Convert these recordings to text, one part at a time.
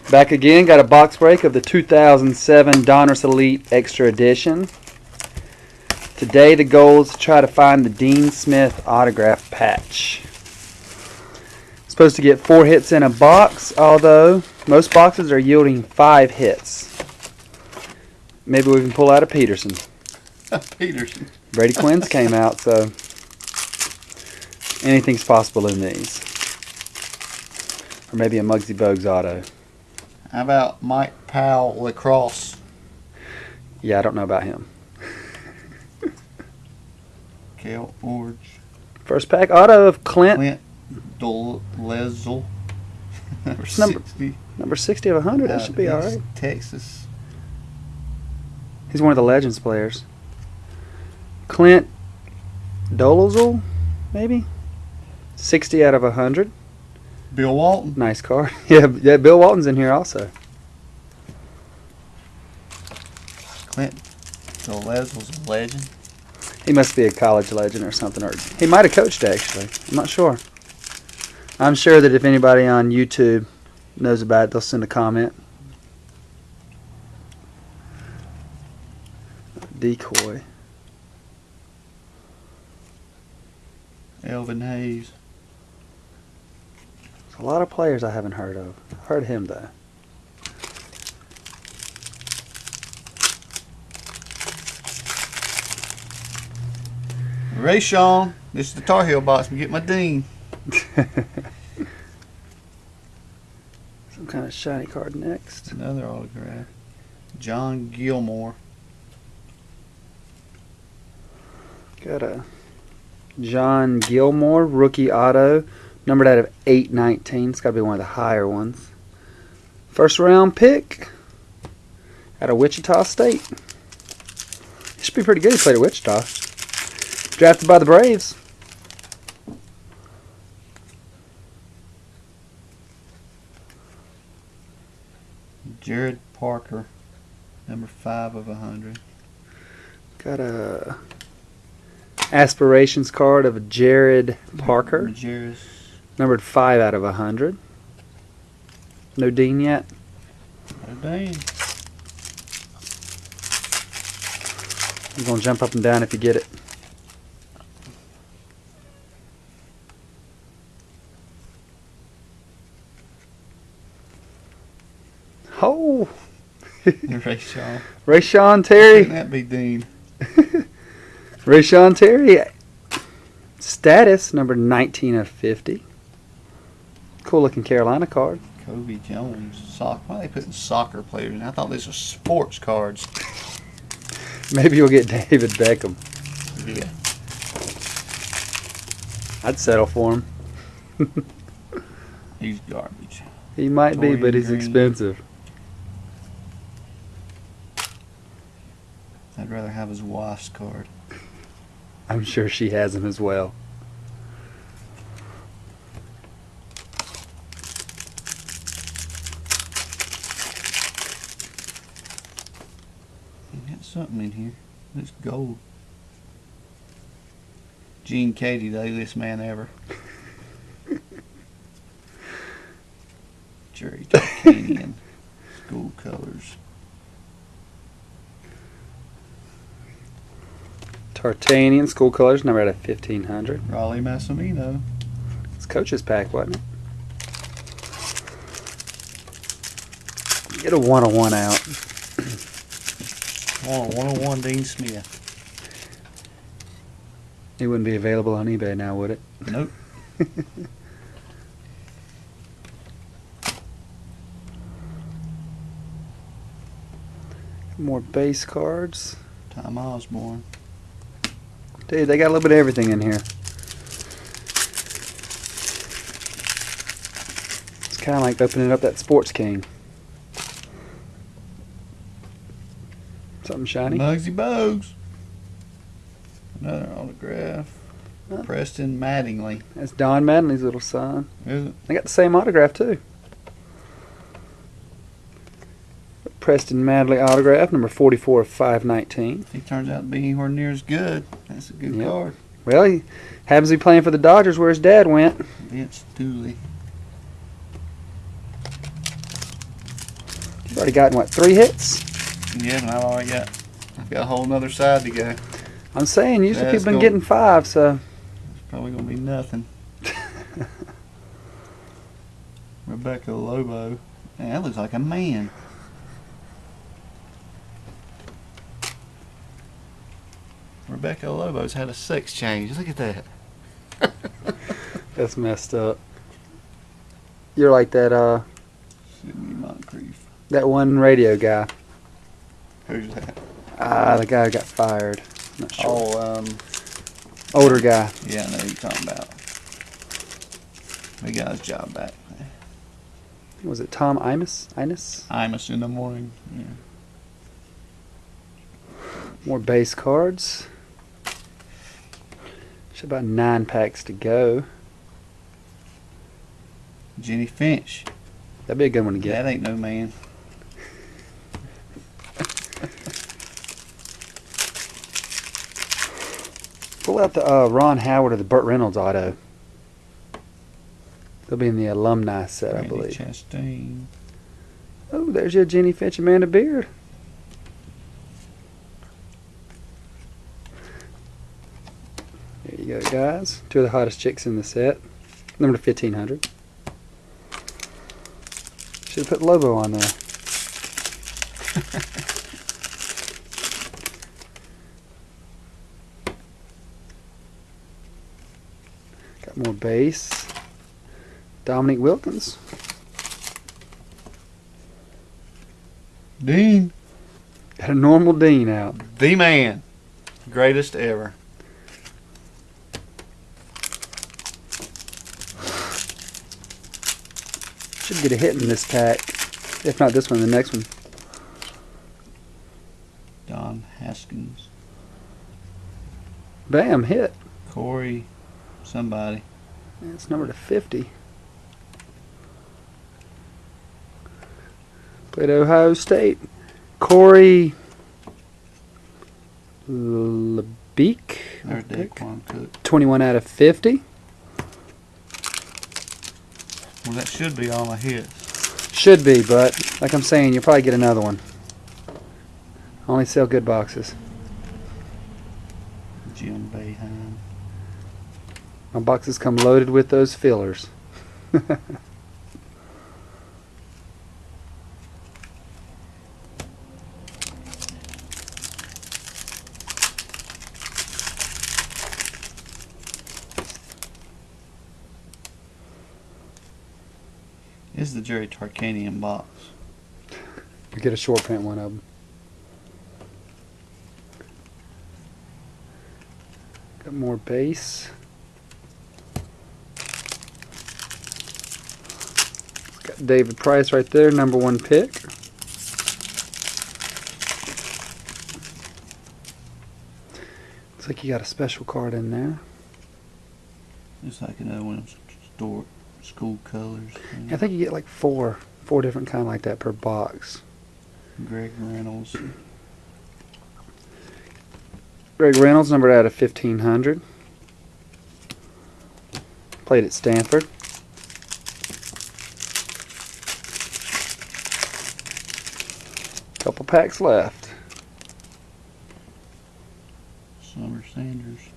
Back again, got a box break of the 2007 Donruss Elite Extra Edition. Today the goal is to try to find the Dean Smith autograph patch. Supposed to get 4 hits in a box, although most boxes are yielding 5 hits. Maybe we can pull out a Peterson. Peterson. Brady Quinn's came out, so anything's possible in these. Or maybe a Muggsy Bogues auto. How about Mike Powell lacrosse? Yeah, I don't know about him. Cal Orge. First pack auto of Clint Dolezel. Number 60. Number 60 of 100. That should be all right. Texas. He's one of the Legends players. Clint Dolezel, maybe? 60 out of 100. Bill Walton. Nice card. Yeah, Bill Walton's in here also. Clint Dolezel's a legend. He must be a college legend or something. Or he might have coached, actually. I'm not sure. I'm sure that if anybody on YouTube knows about it, they'll send a comment. Decoy. Elvin Hayes. A lot of players I haven't heard of. I've heard him, though. Ray Sean. This is the Tar Heel box. We get my Dean. Some kind of shiny card next. Another autograph. John Gilmore. Got a John Gilmore rookie auto, numbered out of 819. It's got to be one of the higher ones. First round pick out of Wichita State. He should be pretty good. He played at Wichita. Drafted by the Braves. Jared Parker, number 5 of 100. Got a aspirations card of Jared Parker, Majerus. numbered 5 out of 100. No Dean yet. No Dean. I'm gonna jump up and down if you get it. Oh, Ray Sean. Rayshon Terry. Couldn't that be Dean? Rayshon Terry. Status number 19 of 50. Cool looking Carolina card. Kobe Jones. Why are they putting soccer players in? I thought these were sports cards. Maybe you'll get David Beckham. Yeah. I'd settle for him. He's garbage. He might be, Torian but he's Green. expensive. I'd rather have his wife's card. I'm sure she has him as well. He got something in here. It's gold. Gene Katie, the ugliest man ever. Jerry Tarkanian. School colors. Tartanian school colors, number out of 1500. Raleigh Massimino. It's coach's pack, wasn't it? Get a 101 out. 101 Dean Smith. It wouldn't be available on eBay now, would it? Nope. More base cards. Tom Osborne. Dude, they got a little bit of everything in here. It's kind of like opening up that Sports King. Something shiny. Muggsy Bogues. Another autograph. Huh? Preston Mattingly. That's Don Mattingly's little son. Is it? They got the same autograph too. Preston Mattingly autograph, number 44 of 519. He turns out to be anywhere near as good. That's a good Yep. card. Well, he happens to be playing for the Dodgers where his dad went. Vince Dooley. You've already gotten, what, 3 hits? Yeah, and I've got a whole nother side to go. I'm saying, usually That's people been getting 5, so. It's probably going to be nothing. Rebecca Lobo. Man, that looks like a man. Rebecca Lobo's had a sex change. Look at that. That's messed up. You're like that, Sydney Moncrief. that one radio guy. Who's that? The guy who got fired. Not sure. Oh, Older guy. yeah, I know who you're talking about. He got his job back. Was it Tom Imus? Imus in the morning. Yeah. More base cards. Should about 9 packs to go. Jenny Finch. That'd be a good one to get. That ain't no man. Pull out the Ron Howard or the Burt Reynolds auto. They'll be in the alumni set, I Randy believe. Chastain. Oh, there's your Jenny Finch, Amanda Beard. There you go, guys. 2 of the hottest chicks in the set. Number to 1500. Should have put Lobo on there. Got more base. Dominique Wilkins. Dean. Got a normal Dean out. The man. Greatest ever. Should get a hit in this pack. If not this one, the next one. Don Haskins. Bam, hit. Corey. Somebody. It's number to 50. Played at Ohio State. Corey Lebeek. There's Daquan Cook. 21 out of 50. Well, that should be all my hits. Should be, but like I'm saying, you'll probably get another one. Only sell good boxes. Jim Boeheim. My boxes come loaded with those fillers. This is the Jerry Tarkanian box. You get a short print one of them. Got more base. Got David Price right there, number 1 pick. Looks like you got a special card in there. It's like another one of them school colors. I think you get like four different kind like that per box. Greg Reynolds. Greg Reynolds, numbered out of 1500. Played at Stanford. Couple packs left. Summer Sanders.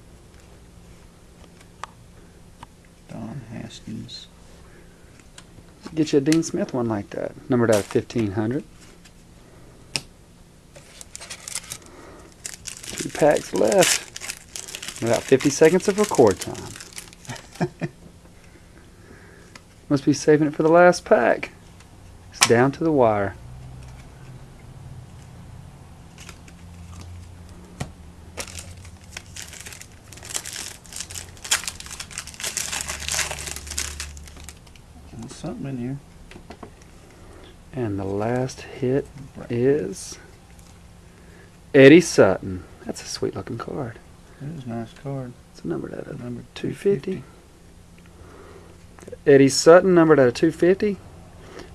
Don Haskins. Get you a Dean Smith one like that. Numbered out of 1500. 2 packs left. About 50 seconds of record time. Must be saving it for the last pack. It's down to the wire. There's something in here. And the last hit is Eddie Sutton. That's a sweet looking card. That is a nice card. It's numbered out of Number 250. Eddie Sutton, numbered out of 250.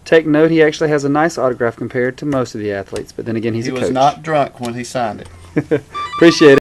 Take note, he actually has a nice autograph compared to most of the athletes, but then again, he's a coach. He was not drunk when he signed it. Appreciate it.